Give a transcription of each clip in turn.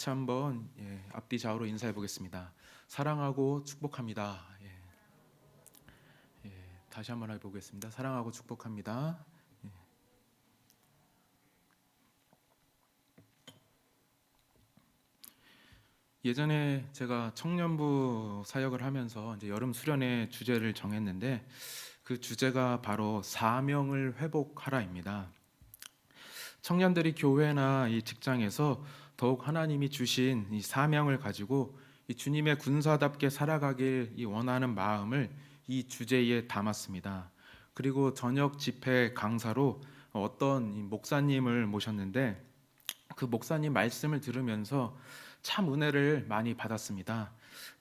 다시 한번 앞뒤 좌우로 인사해 보겠습니다. 사랑하고 축복합니다. 다시 한번 해보겠습니다. 사랑하고 축복합니다. 예전에 제가 청년부 사역을 하면서 이제 여름 수련회 주제를 정했는데 그 주제가 바로 사명을 회복하라입니다. 청년들이 교회나 이 직장에서 더욱 하나님이 주신 이 사명을 가지고 이 주님의 군사답게 살아가길 원하는 마음을 이 주제에 담았습니다. 그리고 저녁 집회 강사로 어떤 이 목사님을 모셨는데 그 목사님 말씀을 들으면서 참 은혜를 많이 받았습니다.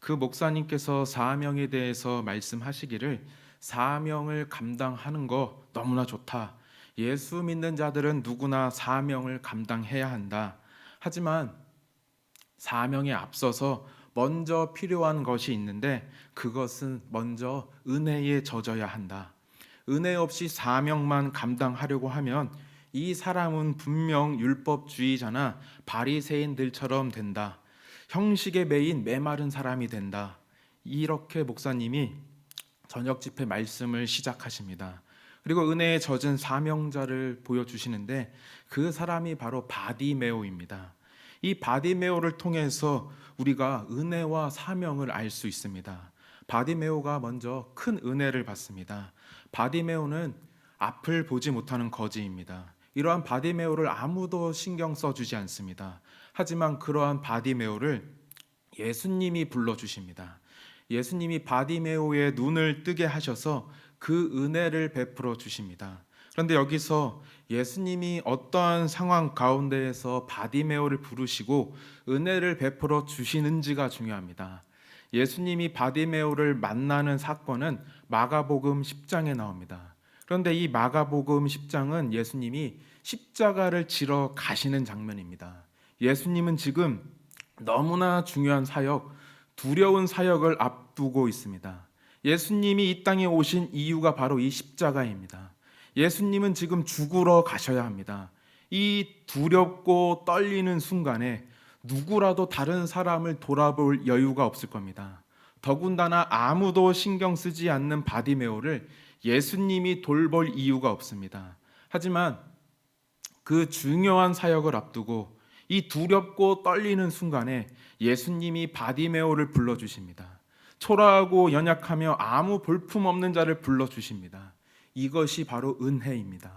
그 목사님께서 사명에 대해서 말씀하시기를 사명을 감당하는 거 너무나 좋다. 예수 믿는 자들은 누구나 사명을 감당해야 한다. 하지만 사명에 앞서서 먼저 필요한 것이 있는데 그것은 먼저 은혜에 젖어야 한다. 은혜 없이 사명만 감당하려고 하면 이 사람은 분명 율법주의자나 바리새인들처럼 된다. 형식에 매인 메마른 사람이 된다. 이렇게 목사님이 저녁 집회 말씀을 시작하십니다. 그리고 은혜에 젖은 사명자를 보여주시는데 그 사람이 바로 바디메오입니다. 이 바디메오를 통해서 우리가 은혜와 사명을 알 수 있습니다. 바디메오가 먼저 큰 은혜를 받습니다. 바디메오는 앞을 보지 못하는 거지입니다. 이러한 바디메오를 아무도 신경 써주지 않습니다. 하지만 그러한 바디메오를 예수님이 불러주십니다. 예수님이 바디메오의 눈을 뜨게 하셔서 그 은혜를 베풀어 주십니다. 그런데 여기서 예수님이 어떠한 상황 가운데에서 바디메오를 부르시고 은혜를 베풀어 주시는지가 중요합니다. 예수님이 바디메오를 만나는 사건은 마가복음 10장에 나옵니다. 그런데 이 마가복음 10장은 예수님이 십자가를 지러 가시는 장면입니다. 예수님은 지금 너무나 중요한 사역, 두려운 사역을 앞두고 있습니다. 예수님이 이 땅에 오신 이유가 바로 이 십자가입니다. 예수님은 지금 죽으러 가셔야 합니다. 이 두렵고 떨리는 순간에 누구라도 다른 사람을 돌아볼 여유가 없을 겁니다. 더군다나 아무도 신경 쓰지 않는 바디메오를 예수님이 돌볼 이유가 없습니다. 하지만 그 중요한 사역을 앞두고 이 두렵고 떨리는 순간에 예수님이 바디메오를 불러주십니다. 초라하고 연약하며 아무 볼품없는 자를 불러주십니다. 이것이 바로 은혜입니다.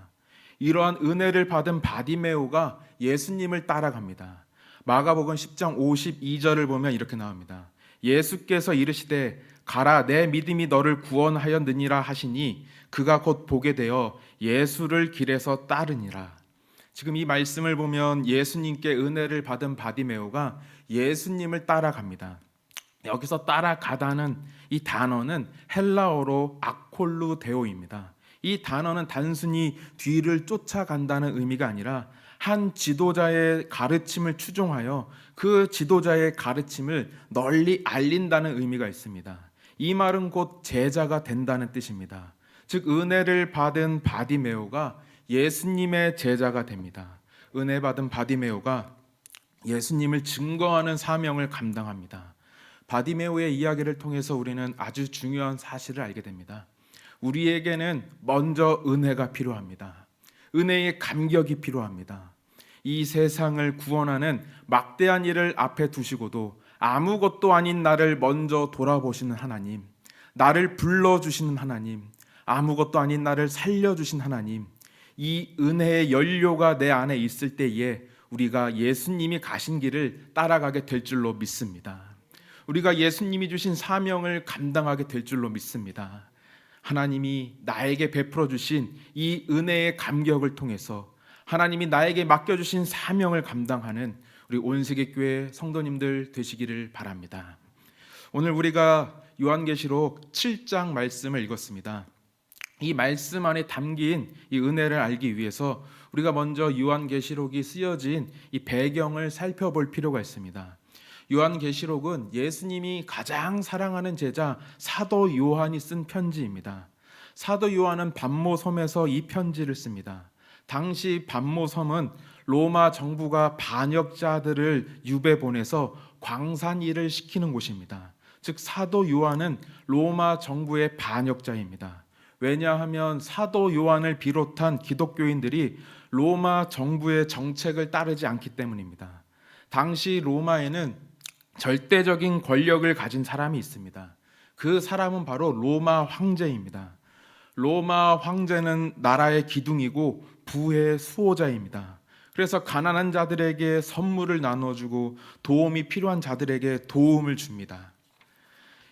이러한 은혜를 받은 바디메오가 예수님을 따라갑니다. 마가복음 10장 52절을 보면 이렇게 나옵니다. 예수께서 이르시되 가라 내 믿음이 너를 구원하였느니라 하시니 그가 곧 보게 되어 예수를 길에서 따르니라. 지금 이 말씀을 보면 예수님께 은혜를 받은 바디메오가 예수님을 따라갑니다. 여기서 따라가다는 이 단어는 헬라어로 아콜루데오입니다. 이 단어는 단순히 뒤를 쫓아간다는 의미가 아니라 한 지도자의 가르침을 추종하여 그 지도자의 가르침을 널리 알린다는 의미가 있습니다. 이 말은 곧 제자가 된다는 뜻입니다. 즉 은혜를 받은 바디메오가 예수님의 제자가 됩니다. 은혜 받은 바디메오가 예수님을 증거하는 사명을 감당합니다. 바디메오의 이야기를 통해서 우리는 아주 중요한 사실을 알게 됩니다. 우리에게는 먼저 은혜가 필요합니다. 은혜의 감격이 필요합니다. 이 세상을 구원하는 막대한 일을 앞에 두시고도 아무것도 아닌 나를 먼저 돌아보시는 하나님, 나를 불러주시는 하나님, 아무것도 아닌 나를 살려주신 하나님, 이 은혜의 연료가 내 안에 있을 때에 우리가 예수님이 가신 길을 따라가게 될 줄로 믿습니다. 우리가 예수님이 주신 사명을 감당하게 될 줄로 믿습니다. 하나님이 나에게 베풀어 주신 이 은혜의 감격을 통해서 하나님이 나에게 맡겨주신 사명을 감당하는 우리 온세계교회 성도님들 되시기를 바랍니다. 오늘 우리가 요한계시록 7장 말씀을 읽었습니다. 이 말씀 안에 담긴 이 은혜를 알기 위해서 우리가 먼저 요한계시록이 쓰여진 이 배경을 살펴볼 필요가 있습니다. 요한계시록은 예수님이 가장 사랑하는 제자 사도 요한이 쓴 편지입니다. 사도 요한은 반모섬에서 이 편지를 씁니다. 당시 반모섬은 로마 정부가 반역자들을 유배 보내서 광산 일을 시키는 곳입니다. 즉 사도 요한은 로마 정부의 반역자입니다. 왜냐하면 사도 요한을 비롯한 기독교인들이 로마 정부의 정책을 따르지 않기 때문입니다. 당시 로마에는 절대적인 권력을 가진 사람이 있습니다. 그 사람은 바로 로마 황제입니다. 로마 황제는 나라의 기둥이고 부의 수호자입니다. 그래서 가난한 자들에게 선물을 나눠주고 도움이 필요한 자들에게 도움을 줍니다.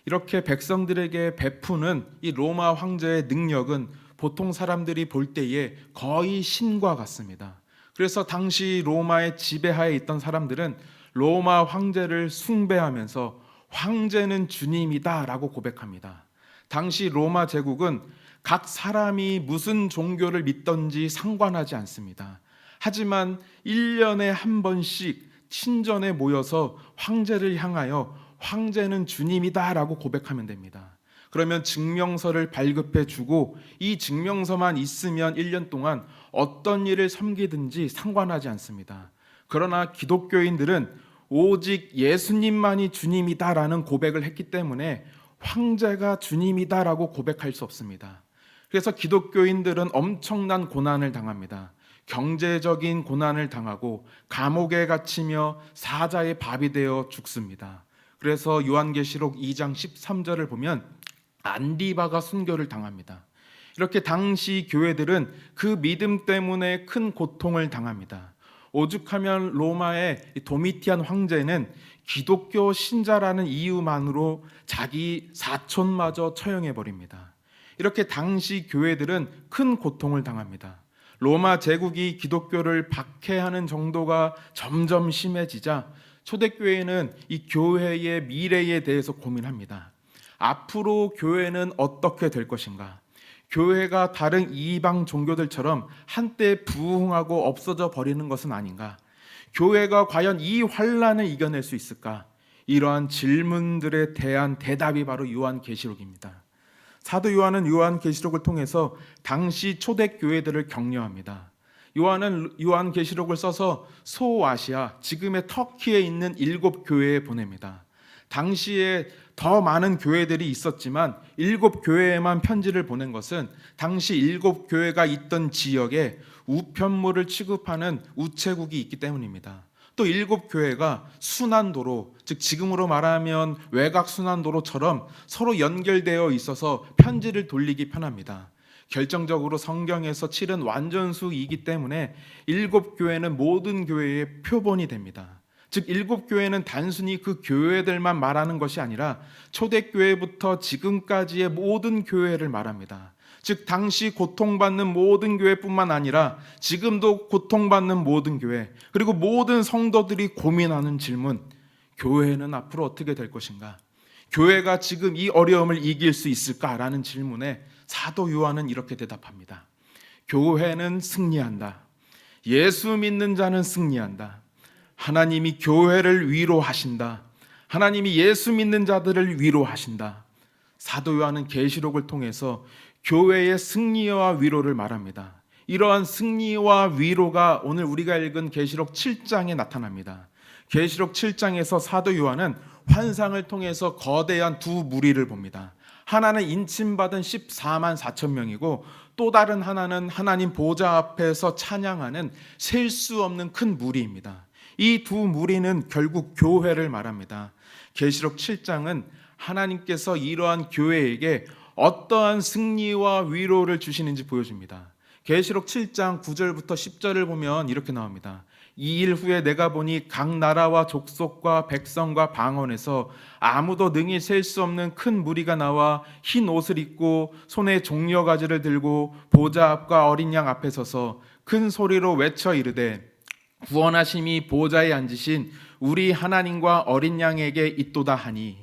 이렇게 백성들에게 베푸는 이 로마 황제의 능력은 보통 사람들이 볼 때에 거의 신과 같습니다. 그래서 당시 로마의 지배하에 있던 사람들은 로마 황제를 숭배하면서 황제는 주님이다라고 고백합니다. 당시 로마 제국은 각 사람이 무슨 종교를 믿던지 상관하지 않습니다. 하지만 1년에 한 번씩 친전에 모여서 황제를 향하여 황제는 주님이다라고 고백하면 됩니다. 그러면 증명서를 발급해 주고 이 증명서만 있으면 1년 동안 어떤 일을 섬기든지 상관하지 않습니다. 그러나 기독교인들은 오직 예수님만이 주님이다라는 고백을 했기 때문에 황제가 주님이다라고 고백할 수 없습니다. 그래서 기독교인들은 엄청난 고난을 당합니다. 경제적인 고난을 당하고 감옥에 갇히며 사자의 밥이 되어 죽습니다. 그래서 요한계시록 2장 13절을 보면 안디바가 순교를 당합니다. 이렇게 당시 교회들은 그 믿음 때문에 큰 고통을 당합니다. 오죽하면 로마의 도미티안 황제는 기독교 신자라는 이유만으로 자기 사촌마저 처형해 버립니다. 이렇게 당시 교회들은 큰 고통을 당합니다. 로마 제국이 기독교를 박해하는 정도가 점점 심해지자 초대교회는 이 교회의 미래에 대해서 고민합니다. 앞으로 교회는 어떻게 될 것인가? 교회가 다른 이방 종교들처럼 한때 부흥하고 없어져 버리는 것은 아닌가? 교회가 과연 이 환란을 이겨낼 수 있을까? 이러한 질문들에 대한 대답이 바로 요한계시록입니다. 사도 요한은 요한계시록을 통해서 당시 초대교회들을 격려합니다. 요한은 요한계시록을 써서 소아시아, 지금의 터키에 있는 7교회에 보냅니다. 당시에 더 많은 교회들이 있었지만 7교회에만 편지를 보낸 것은 당시 7교회가 있던 지역에 우편물을 취급하는 우체국이 있기 때문입니다. 또 7교회가 순환도로, 즉 지금으로 말하면 외곽 순환도로처럼 서로 연결되어 있어서 편지를 돌리기 편합니다. 결정적으로 성경에서 치른 완전수이기 때문에 7교회는 모든 교회의 표본이 됩니다. 즉 7교회는 단순히 그 교회들만 말하는 것이 아니라 초대교회부터 지금까지의 모든 교회를 말합니다. 즉 당시 고통받는 모든 교회뿐만 아니라 지금도 고통받는 모든 교회, 그리고 모든 성도들이 고민하는 질문, 교회는 앞으로 어떻게 될 것인가? 교회가 지금 이 어려움을 이길 수 있을까라는 질문에 사도 요한은 이렇게 대답합니다. 교회는 승리한다. 예수 믿는 자는 승리한다. 하나님이 교회를 위로하신다. 하나님이 예수 믿는 자들을 위로하신다. 사도 요한은 계시록을 통해서 교회의 승리와 위로를 말합니다. 이러한 승리와 위로가 오늘 우리가 읽은 계시록 7장에 나타납니다. 계시록 7장에서 사도 요한은 환상을 통해서 거대한 두 무리를 봅니다. 하나는 인침받은 14만 4천 명이고 또 다른 하나는 하나님 보좌 앞에서 찬양하는 셀 수 없는 큰 무리입니다. 이 두 무리는 결국 교회를 말합니다. 계시록 7장은 하나님께서 이러한 교회에게 어떠한 승리와 위로를 주시는지 보여줍니다. 계시록 7장 9절부터 10절을 보면 이렇게 나옵니다. 이 일 후에 내가 보니 각 나라와 족속과 백성과 방언에서 아무도 능히 셀 수 없는 큰 무리가 나와 흰 옷을 입고 손에 종려가지를 들고 보좌 앞과 어린 양 앞에 서서 큰 소리로 외쳐 이르되 구원하심이 보좌에 앉으신 우리 하나님과 어린 양에게 있도다 하니.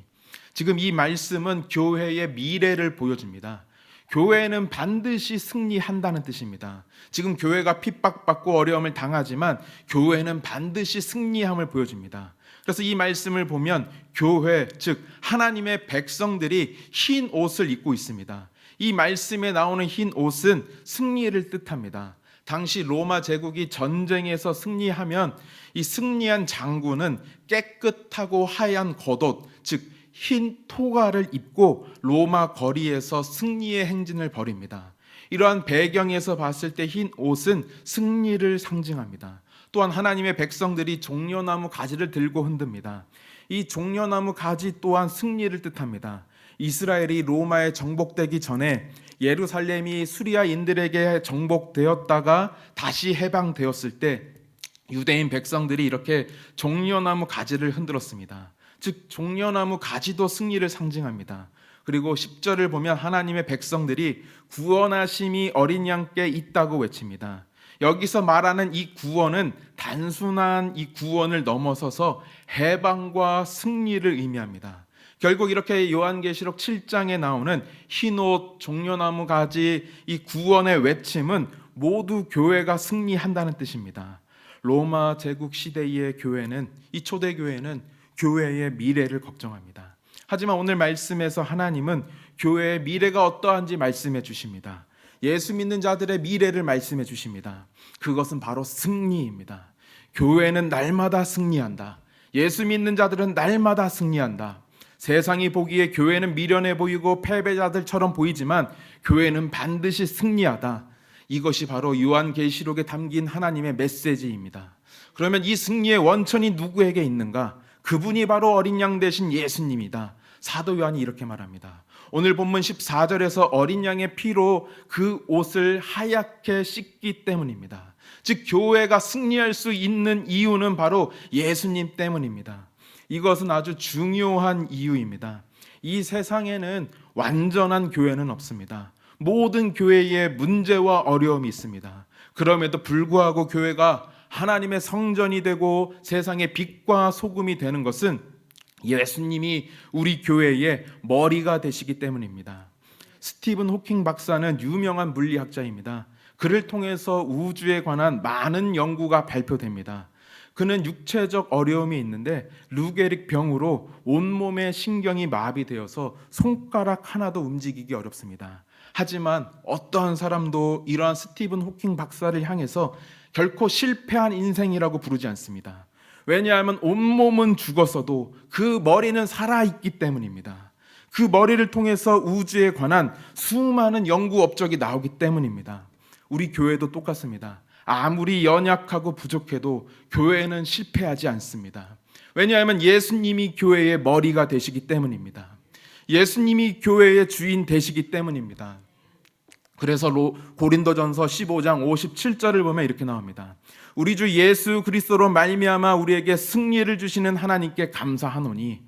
지금 이 말씀은 교회의 미래를 보여줍니다. 교회는 반드시 승리한다는 뜻입니다. 지금 교회가 핍박받고 어려움을 당하지만 교회는 반드시 승리함을 보여줍니다. 그래서 이 말씀을 보면 교회, 즉 하나님의 백성들이 흰 옷을 입고 있습니다. 이 말씀에 나오는 흰 옷은 승리를 뜻합니다. 당시 로마 제국이 전쟁에서 승리하면 이 승리한 장군은 깨끗하고 하얀 겉옷, 즉 흰 토가를 입고 로마 거리에서 승리의 행진을 벌입니다. 이러한 배경에서 봤을 때 흰 옷은 승리를 상징합니다. 또한 하나님의 백성들이 종려나무 가지를 들고 흔듭니다. 이 종려나무 가지 또한 승리를 뜻합니다. 이스라엘이 로마에 정복되기 전에 예루살렘이 수리아인들에게 정복되었다가 다시 해방되었을 때 유대인 백성들이 이렇게 종려나무 가지를 흔들었습니다. 즉 종려나무 가지도 승리를 상징합니다. 그리고 10절을 보면 하나님의 백성들이 구원하심이 어린 양께 있다고 외칩니다. 여기서 말하는 이 구원은 단순한 이 구원을 넘어서서 해방과 승리를 의미합니다. 결국 이렇게 요한계시록 7장에 나오는 흰옷, 종려나무 가지, 이 구원의 외침은 모두 교회가 승리한다는 뜻입니다. 로마 제국 시대의 교회는, 이 초대교회는 교회의 미래를 걱정합니다. 하지만 오늘 말씀에서 하나님은 교회의 미래가 어떠한지 말씀해 주십니다. 예수 믿는 자들의 미래를 말씀해 주십니다. 그것은 바로 승리입니다. 교회는 날마다 승리한다. 예수 믿는 자들은 날마다 승리한다. 세상이 보기에 교회는 미련해 보이고 패배자들처럼 보이지만 교회는 반드시 승리하다. 이것이 바로 요한계시록에 담긴 하나님의 메시지입니다. 그러면 이 승리의 원천이 누구에게 있는가? 그분이 바로 어린 양 되신 예수님이다. 사도 요한이 이렇게 말합니다. 오늘 본문 14절에서 어린 양의 피로 그 옷을 하얗게 씻기 때문입니다. 즉 교회가 승리할 수 있는 이유는 바로 예수님 때문입니다. 이것은 아주 중요한 이유입니다. 이 세상에는 완전한 교회는 없습니다. 모든 교회에 문제와 어려움이 있습니다. 그럼에도 불구하고 교회가 하나님의 성전이 되고 세상의 빛과 소금이 되는 것은 예수님이 우리 교회의 머리가 되시기 때문입니다. 스티븐 호킹 박사는 유명한 물리학자입니다. 그를 통해서 우주에 관한 많은 연구가 발표됩니다. 그는 육체적 어려움이 있는데 루게릭 병으로 온몸의 신경이 마비되어서 손가락 하나도 움직이기 어렵습니다. 하지만 어떠한 사람도 이러한 스티븐 호킹 박사를 향해서 결코 실패한 인생이라고 부르지 않습니다. 왜냐하면 온몸은 죽었어도 그 머리는 살아있기 때문입니다. 그 머리를 통해서 우주에 관한 수많은 연구 업적이 나오기 때문입니다. 우리 교회도 똑같습니다. 아무리 연약하고 부족해도 교회는 실패하지 않습니다. 왜냐하면 예수님이 교회의 머리가 되시기 때문입니다. 예수님이 교회의 주인 되시기 때문입니다. 그래서 고린도전서 15장 57절을 보면 이렇게 나옵니다. 우리 주 예수 그리스도로 말미암아 우리에게 승리를 주시는 하나님께 감사하노니.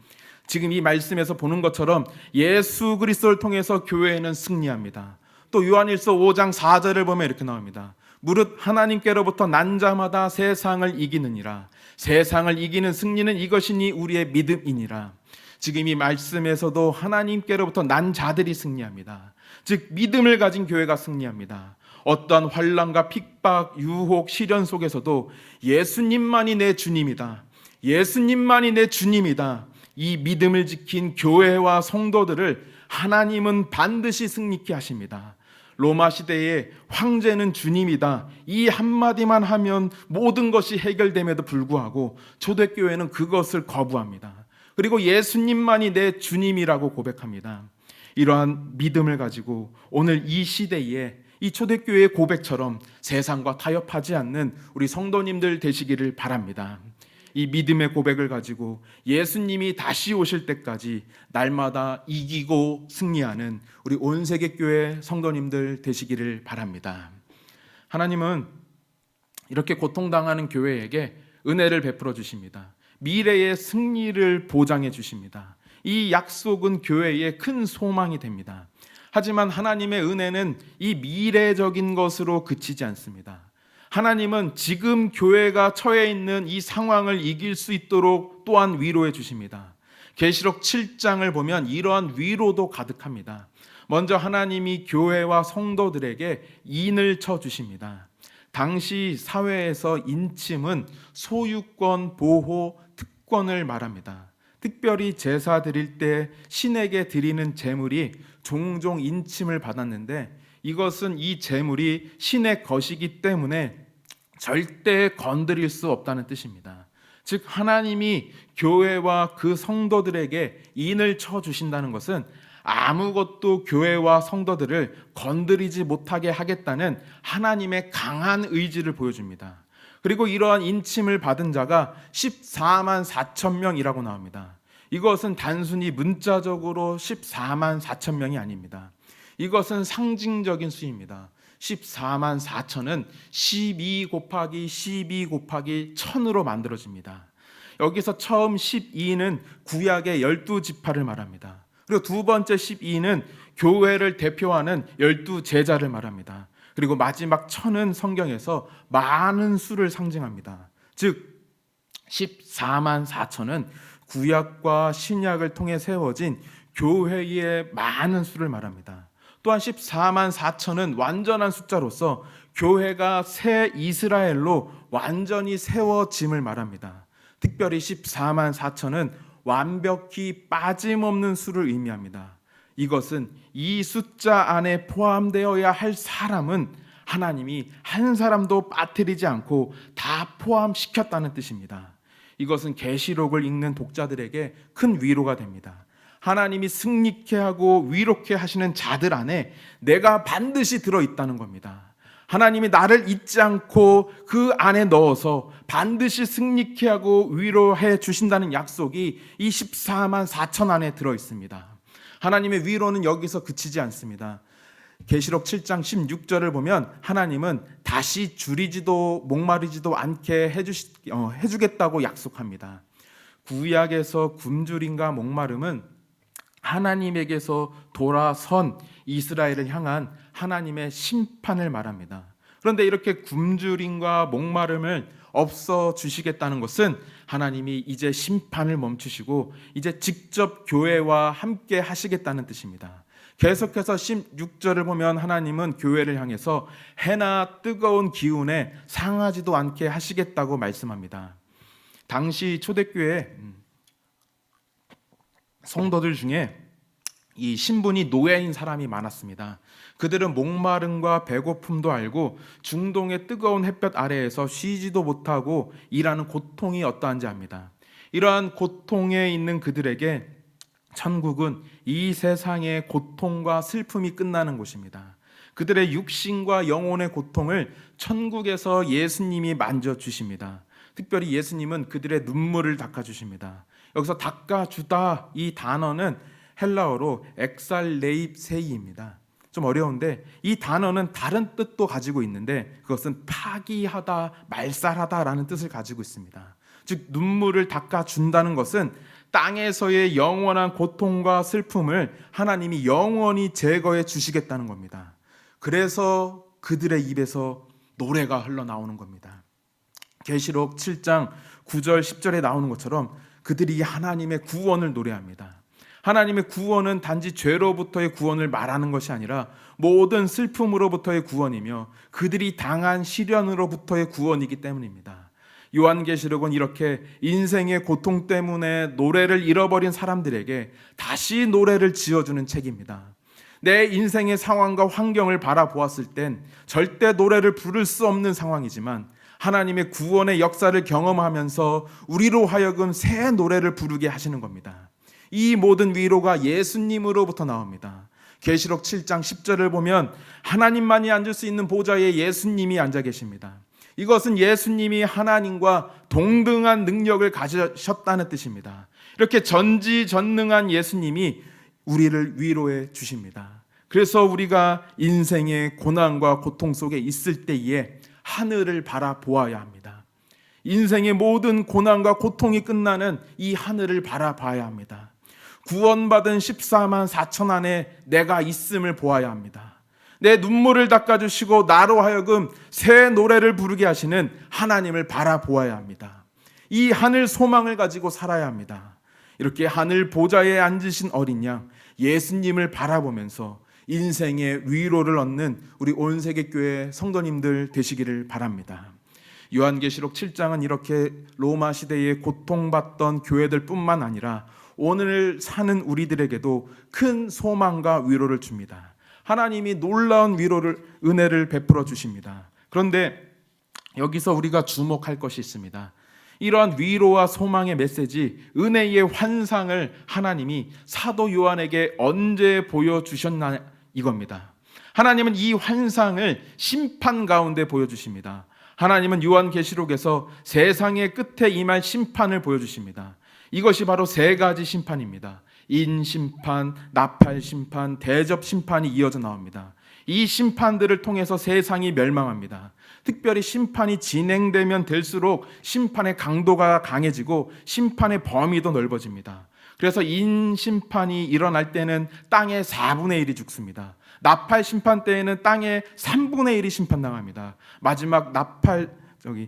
지금 이 말씀에서 보는 것처럼 예수 그리스도를 통해서 교회는 승리합니다. 또 요한일서 5장 4절을 보면 이렇게 나옵니다. 무릇 하나님께로부터 난 자마다 세상을 이기느니라. 세상을 이기는 승리는 이것이니 우리의 믿음이니라. 지금 이 말씀에서도 하나님께로부터 난 자들이 승리합니다. 즉 믿음을 가진 교회가 승리합니다. 어떠한 환난과 핍박, 유혹, 시련 속에서도 예수님만이 내 주님이다. 예수님만이 내 주님이다. 이 믿음을 지킨 교회와 성도들을 하나님은 반드시 승리케 하십니다. 로마 시대에 황제는 주님이다. 이 한마디만 하면 모든 것이 해결됨에도 불구하고 초대교회는 그것을 거부합니다. 그리고 예수님만이 내 주님이라고 고백합니다. 이러한 믿음을 가지고 오늘 이 시대에 이 초대교회의 고백처럼 세상과 타협하지 않는 우리 성도님들 되시기를 바랍니다. 이 믿음의 고백을 가지고 예수님이 다시 오실 때까지 날마다 이기고 승리하는 우리 온 세계 교회 성도님들 되시기를 바랍니다. 하나님은 이렇게 고통당하는 교회에게 은혜를 베풀어 주십니다. 미래의 승리를 보장해 주십니다. 이 약속은 교회의 큰 소망이 됩니다. 하지만 하나님의 은혜는 이 미래적인 것으로 그치지 않습니다. 하나님은 지금 교회가 처해 있는 이 상황을 이길 수 있도록 또한 위로해 주십니다. 계시록 7장을 보면 이러한 위로도 가득합니다. 먼저 하나님이 교회와 성도들에게 인을 쳐 주십니다. 당시 사회에서 인침은 소유권 보호 특권을 말합니다. 특별히 제사 드릴 때 신에게 드리는 제물이 종종 인침을 받았는데 이것은 이 재물이 신의 것이기 때문에 절대 건드릴 수 없다는 뜻입니다. 즉 하나님이 교회와 그 성도들에게 인을 쳐 주신다는 것은 아무것도 교회와 성도들을 건드리지 못하게 하겠다는 하나님의 강한 의지를 보여줍니다. 그리고 이러한 인침을 받은 자가 14만 4천 명이라고 나옵니다. 이것은 단순히 문자적으로 14만 4천 명이 아닙니다. 이것은 상징적인 수입니다. 14만 4천은 12 곱하기 12 곱하기 1000으로 만들어집니다. 여기서 처음 12는 구약의 12지파를 말합니다. 그리고 두 번째 12는 교회를 대표하는 12제자를 말합니다. 그리고 마지막 1000은 성경에서 많은 수를 상징합니다. 즉 14만 4천은 구약과 신약을 통해 세워진 교회의 많은 수를 말합니다. 또한 14만 4천은 완전한 숫자로서 교회가 새 이스라엘로 완전히 세워짐을 말합니다. 특별히 14만 4천은 완벽히 빠짐없는 수를 의미합니다. 이것은 이 숫자 안에 포함되어야 할 사람은 하나님이 한 사람도 빠뜨리지 않고 다 포함시켰다는 뜻입니다. 이것은 계시록을 읽는 독자들에게 큰 위로가 됩니다. 하나님이 승리케 하고 위롭게 하시는 자들 안에 내가 반드시 들어있다는 겁니다. 하나님이 나를 잊지 않고 그 안에 넣어서 반드시 승리케 하고 위로해 주신다는 약속이 이 14만 4천 안에 들어있습니다. 하나님의 위로는 여기서 그치지 않습니다. 계시록 7장 16절을 보면 하나님은 다시 줄이지도 목마르지도 않게 해주겠다고 약속합니다. 구약에서 굶주림과 목마름은 하나님에게서 돌아선 이스라엘을 향한 하나님의 심판을 말합니다. 그런데 이렇게 굶주림과 목마름을 없어 주시겠다는 것은 하나님이 이제 심판을 멈추시고 이제 직접 교회와 함께 하시겠다는 뜻입니다. 계속해서 16절을 보면 하나님은 교회를 향해서 해나 뜨거운 기운에 상하지도 않게 하시겠다고 말씀합니다. 당시 초대교회 성도들 중에 이 신분이 노예인 사람이 많았습니다. 그들은 목마름과 배고픔도 알고 중동의 뜨거운 햇볕 아래에서 쉬지도 못하고 일하는 고통이 어떠한지 압니다. 이러한 고통에 있는 그들에게 천국은 이 세상의 고통과 슬픔이 끝나는 곳입니다. 그들의 육신과 영혼의 고통을 천국에서 예수님이 만져주십니다. 특별히 예수님은 그들의 눈물을 닦아주십니다. 여기서 닦아주다 이 단어는 헬라어로 엑살레입세이입니다. 좀 어려운데 이 단어는 다른 뜻도 가지고 있는데 그것은 파기하다, 말살하다라는 뜻을 가지고 있습니다. 즉 눈물을 닦아준다는 것은 땅에서의 영원한 고통과 슬픔을 하나님이 영원히 제거해 주시겠다는 겁니다. 그래서 그들의 입에서 노래가 흘러나오는 겁니다. 계시록 7장 9절 10절에 나오는 것처럼 그들이 하나님의 구원을 노래합니다. 하나님의 구원은 단지 죄로부터의 구원을 말하는 것이 아니라 모든 슬픔으로부터의 구원이며 그들이 당한 시련으로부터의 구원이기 때문입니다. 요한계시록은 이렇게 인생의 고통 때문에 노래를 잃어버린 사람들에게 다시 노래를 지어주는 책입니다. 내 인생의 상황과 환경을 바라보았을 땐 절대 노래를 부를 수 없는 상황이지만 하나님의 구원의 역사를 경험하면서 우리로 하여금 새 노래를 부르게 하시는 겁니다. 이 모든 위로가 예수님으로부터 나옵니다. 계시록 7장 10절을 보면 하나님만이 앉을 수 있는 보좌에 예수님이 앉아 계십니다. 이것은 예수님이 하나님과 동등한 능력을 가지셨다는 뜻입니다. 이렇게 전지전능한 예수님이 우리를 위로해 주십니다. 그래서 우리가 인생의 고난과 고통 속에 있을 때에 하늘을 바라보아야 합니다. 인생의 모든 고난과 고통이 끝나는 이 하늘을 바라봐야 합니다. 구원받은 14만 4천 안에 내가 있음을 보아야 합니다. 내 눈물을 닦아주시고 나로 하여금 새 노래를 부르게 하시는 하나님을 바라보아야 합니다. 이 하늘 소망을 가지고 살아야 합니다. 이렇게 하늘 보좌에 앉으신 어린 양 예수님을 바라보면서 인생의 위로를 얻는 우리 온세계교회 성도님들 되시기를 바랍니다. 요한계시록 7장은 이렇게 로마 시대에 고통받던 교회들 뿐만 아니라 오늘 사는 우리들에게도 큰 소망과 위로를 줍니다. 하나님이 놀라운 은혜를 베풀어 주십니다. 그런데 여기서 우리가 주목할 것이 있습니다. 이러한 위로와 소망의 메시지, 은혜의 환상을 하나님이 사도 요한에게 언제 보여주셨나 이겁니다. 하나님은 이 환상을 심판 가운데 보여주십니다. 하나님은 요한계시록에서 세상의 끝에 임할 심판을 보여주십니다. 이것이 바로 세 가지 심판입니다. 인심판, 나팔심판, 대접심판이 이어져 나옵니다. 이 심판들을 통해서 세상이 멸망합니다. 특별히 심판이 진행되면 될수록 심판의 강도가 강해지고 심판의 범위도 넓어집니다. 그래서 인심판이 일어날 때는 땅의 4분의 1이 죽습니다. 나팔심판 때에는 땅의 3분의 1이 심판당합니다. 마지막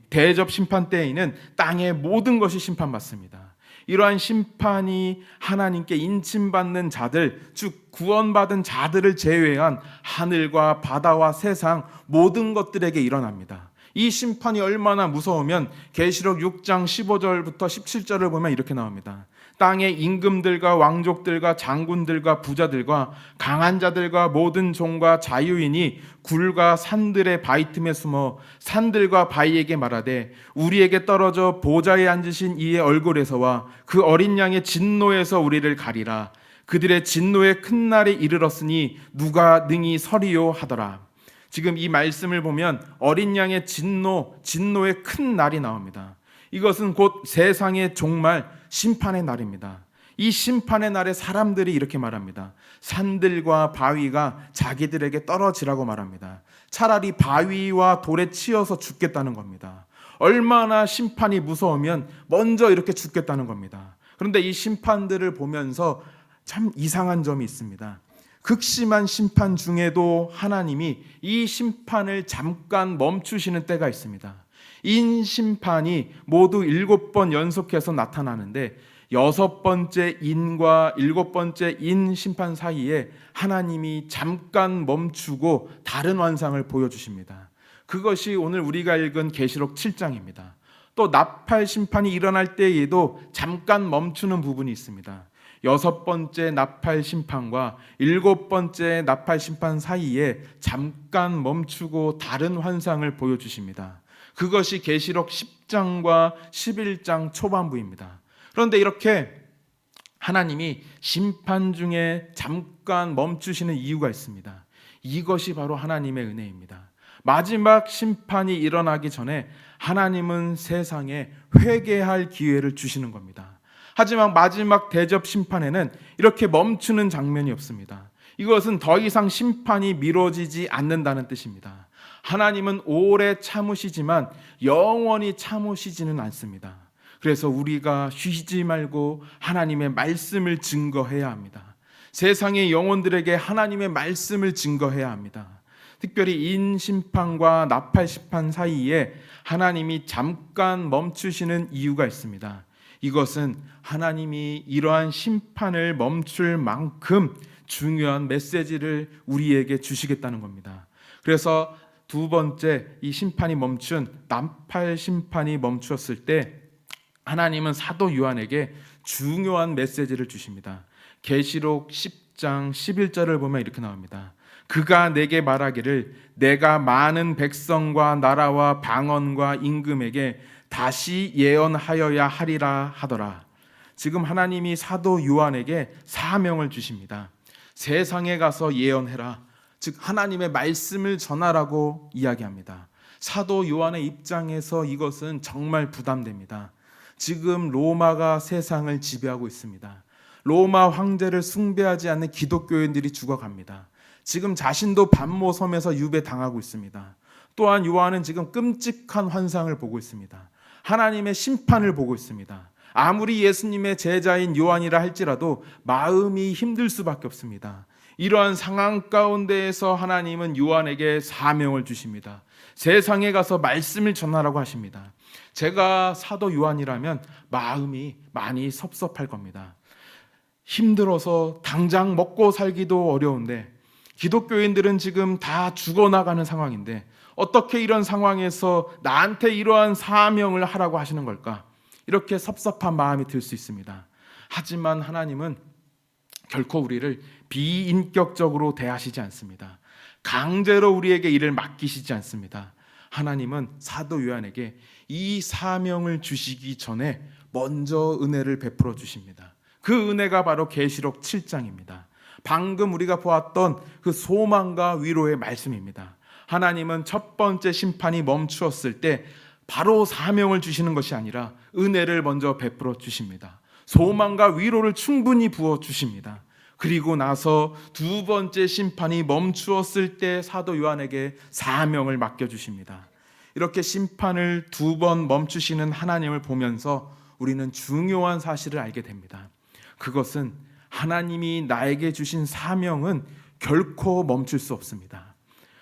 대접심판 때에는 땅의 모든 것이 심판받습니다. 이러한 심판이 하나님께 인침받는 자들, 즉 구원받은 자들을 제외한 하늘과 바다와 세상 모든 것들에게 일어납니다. 이 심판이 얼마나 무서우면 계시록 6장 15절부터 17절을 보면 이렇게 나옵니다. 땅의 임금들과 왕족들과 장군들과 부자들과 강한 자들과 모든 종과 자유인이 굴과 산들의 바위 틈에 숨어 산들과 바위에게 말하되 우리에게 떨어져 보좌에 앉으신 이의 얼굴에서와 그 어린 양의 진노에서 우리를 가리라. 그들의 진노의 큰 날이 이르렀으니 누가 능히 서리요 하더라. 지금 이 말씀을 보면 어린 양의 진노의 큰 날이 나옵니다. 이것은 곧 세상의 종말, 심판의 날입니다. 이 심판의 날에 사람들이 이렇게 말합니다. 산들과 바위가 자기들에게 떨어지라고 말합니다. 차라리 바위와 돌에 치여서 죽겠다는 겁니다. 얼마나 심판이 무서우면 먼저 이렇게 죽겠다는 겁니다. 그런데 이 심판들을 보면서 참 이상한 점이 있습니다. 극심한 심판 중에도 하나님이 이 심판을 잠깐 멈추시는 때가 있습니다. 인심판이 모두 7번 연속해서 나타나는데 6번째 인과 7번째 인심판 사이에 하나님이 잠깐 멈추고 다른 환상을 보여주십니다. 그것이 오늘 우리가 읽은 계시록 7장입니다. 또 나팔 심판이 일어날 때에도 잠깐 멈추는 부분이 있습니다. 6번째 나팔 심판과 7번째 나팔 심판 사이에 잠깐 멈추고 다른 환상을 보여주십니다. 그것이 계시록 10장과 11장 초반부입니다. 그런데 이렇게 하나님이 심판 중에 잠깐 멈추시는 이유가 있습니다. 이것이 바로 하나님의 은혜입니다. 마지막 심판이 일어나기 전에 하나님은 세상에 회개할 기회를 주시는 겁니다. 하지만 마지막 대접 심판에는 이렇게 멈추는 장면이 없습니다. 이것은 더 이상 심판이 미뤄지지 않는다는 뜻입니다. 하나님은 오래 참으시지만 영원히 참으시지는 않습니다. 그래서 우리가 쉬지 말고 하나님의 말씀을 증거해야 합니다. 세상의 영혼들에게 하나님의 말씀을 증거해야 합니다. 특별히 인심판과 나팔심판 사이에 하나님이 잠깐 멈추시는 이유가 있습니다. 이것은 하나님이 이러한 심판을 멈출 만큼 중요한 메시지를 우리에게 주시겠다는 겁니다. 그래서 두 번째 이 심판이 멈춘 나팔 심판이 멈추었을 때 하나님은 사도 요한에게 중요한 메시지를 주십니다. 계시록 10장 11절을 보면 이렇게 나옵니다. 그가 내게 말하기를 내가 많은 백성과 나라와 방언과 임금에게 다시 예언하여야 하리라 하더라. 지금 하나님이 사도 요한에게 사명을 주십니다. 세상에 가서 예언해라. 즉 하나님의 말씀을 전하라고 이야기합니다. 사도 요한의 입장에서 이것은 정말 부담됩니다. 지금 로마가 세상을 지배하고 있습니다. 로마 황제를 숭배하지 않는 기독교인들이 죽어갑니다. 지금 자신도 반모섬에서 유배당하고 있습니다. 또한 요한은 지금 끔찍한 환상을 보고 있습니다. 하나님의 심판을 보고 있습니다. 아무리 예수님의 제자인 요한이라 할지라도 마음이 힘들 수밖에 없습니다. 이러한 상황 가운데에서 하나님은 요한에게 사명을 주십니다. 세상에 가서 말씀을 전하라고 하십니다. 제가 사도 요한이라면 마음이 많이 섭섭할 겁니다. 힘들어서 당장 먹고 살기도 어려운데 기독교인들은 지금 다 죽어나가는 상황인데 어떻게 이런 상황에서 나한테 이러한 사명을 하라고 하시는 걸까? 이렇게 섭섭한 마음이 들 수 있습니다. 하지만 하나님은 결코 우리를 비인격적으로 대하시지 않습니다. 강제로 우리에게 일을 맡기시지 않습니다. 하나님은 사도 요한에게 이 사명을 주시기 전에 먼저 은혜를 베풀어 주십니다. 그 은혜가 바로 계시록 7장입니다. 방금 우리가 보았던 그 소망과 위로의 말씀입니다. 하나님은 첫 번째 심판이 멈추었을 때 바로 사명을 주시는 것이 아니라 은혜를 먼저 베풀어 주십니다. 소망과 위로를 충분히 부어 주십니다. 그리고 나서 두 번째 심판이 멈추었을 때 사도 요한에게 사명을 맡겨주십니다. 이렇게 심판을 두 번 멈추시는 하나님을 보면서 우리는 중요한 사실을 알게 됩니다. 그것은 하나님이 나에게 주신 사명은 결코 멈출 수 없습니다.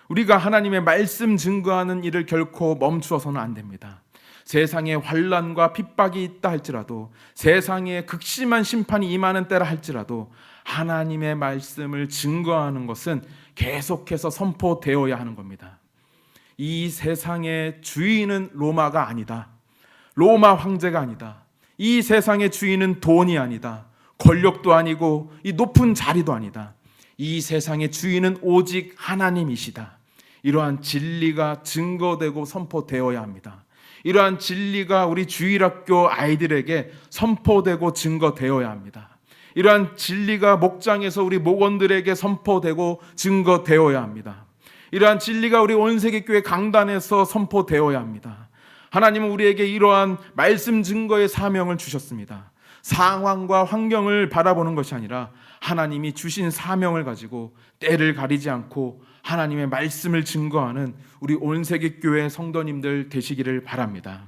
우리가 하나님의 말씀 증거하는 일을 결코 멈추어서는 안 됩니다. 세상에 환난과 핍박이 있다 할지라도, 세상에 극심한 심판이 임하는 때라 할지라도 하나님의 말씀을 증거하는 것은 계속해서 선포되어야 하는 겁니다. 이 세상의 주인은 로마가 아니다. 로마 황제가 아니다. 이 세상의 주인은 돈이 아니다. 권력도 아니고 이 높은 자리도 아니다. 이 세상의 주인은 오직 하나님이시다. 이러한 진리가 증거되고 선포되어야 합니다. 이러한 진리가 우리 주일학교 아이들에게 선포되고 증거되어야 합니다. 이러한 진리가 목장에서 우리 목원들에게 선포되고 증거되어야 합니다. 이러한 진리가 우리 온세계교회 강단에서 선포되어야 합니다. 하나님은 우리에게 이러한 말씀 증거의 사명을 주셨습니다. 상황과 환경을 바라보는 것이 아니라 하나님이 주신 사명을 가지고 때를 가리지 않고 하나님의 말씀을 증거하는 우리 온세계교회 성도님들 되시기를 바랍니다.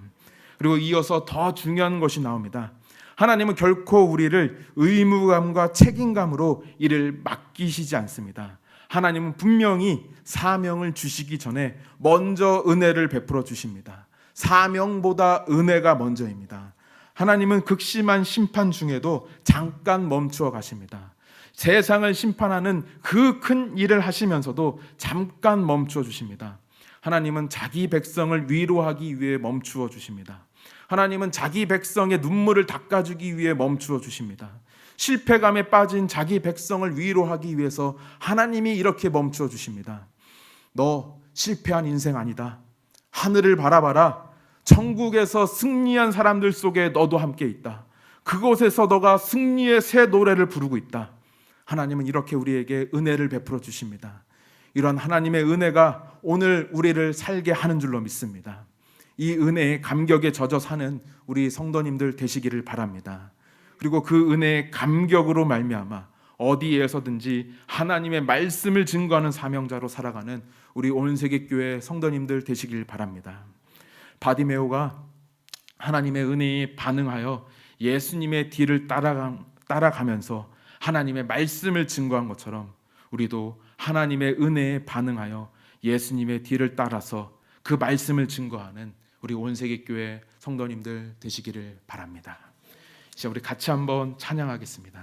그리고 이어서 더 중요한 것이 나옵니다. 하나님은 결코 우리를 의무감과 책임감으로 일을 맡기시지 않습니다. 하나님은 분명히 사명을 주시기 전에 먼저 은혜를 베풀어 주십니다. 사명보다 은혜가 먼저입니다. 하나님은 극심한 심판 중에도 잠깐 멈추어 가십니다. 세상을 심판하는 그 큰 일을 하시면서도 잠깐 멈추어 주십니다. 하나님은 자기 백성을 위로하기 위해 멈추어 주십니다. 하나님은 자기 백성의 눈물을 닦아주기 위해 멈추어 주십니다. 실패감에 빠진 자기 백성을 위로하기 위해서 하나님이 이렇게 멈추어 주십니다. 너 실패한 인생 아니다. 하늘을 바라봐라. 천국에서 승리한 사람들 속에 너도 함께 있다. 그곳에서 너가 승리의 새 노래를 부르고 있다. 하나님은 이렇게 우리에게 은혜를 베풀어 주십니다. 이런 하나님의 은혜가 오늘 우리를 살게 하는 줄로 믿습니다. 이 은혜의 감격에 젖어 사는 우리 성도님들 되시기를 바랍니다. 그리고 그 은혜의 감격으로 말미암아 어디에서든지 하나님의 말씀을 증거하는 사명자로 살아가는 우리 온세계교회 성도님들 되시길 바랍니다. 바디메오가 하나님의 은혜에 반응하여 예수님의 뒤를 따라가면서 하나님의 말씀을 증거한 것처럼 우리도 하나님의 은혜에 반응하여 예수님의 뒤를 따라서 그 말씀을 증거하는 우리 온세계교회 성도님들 되시기를 바랍니다. 이제 우리 같이 한번 찬양하겠습니다.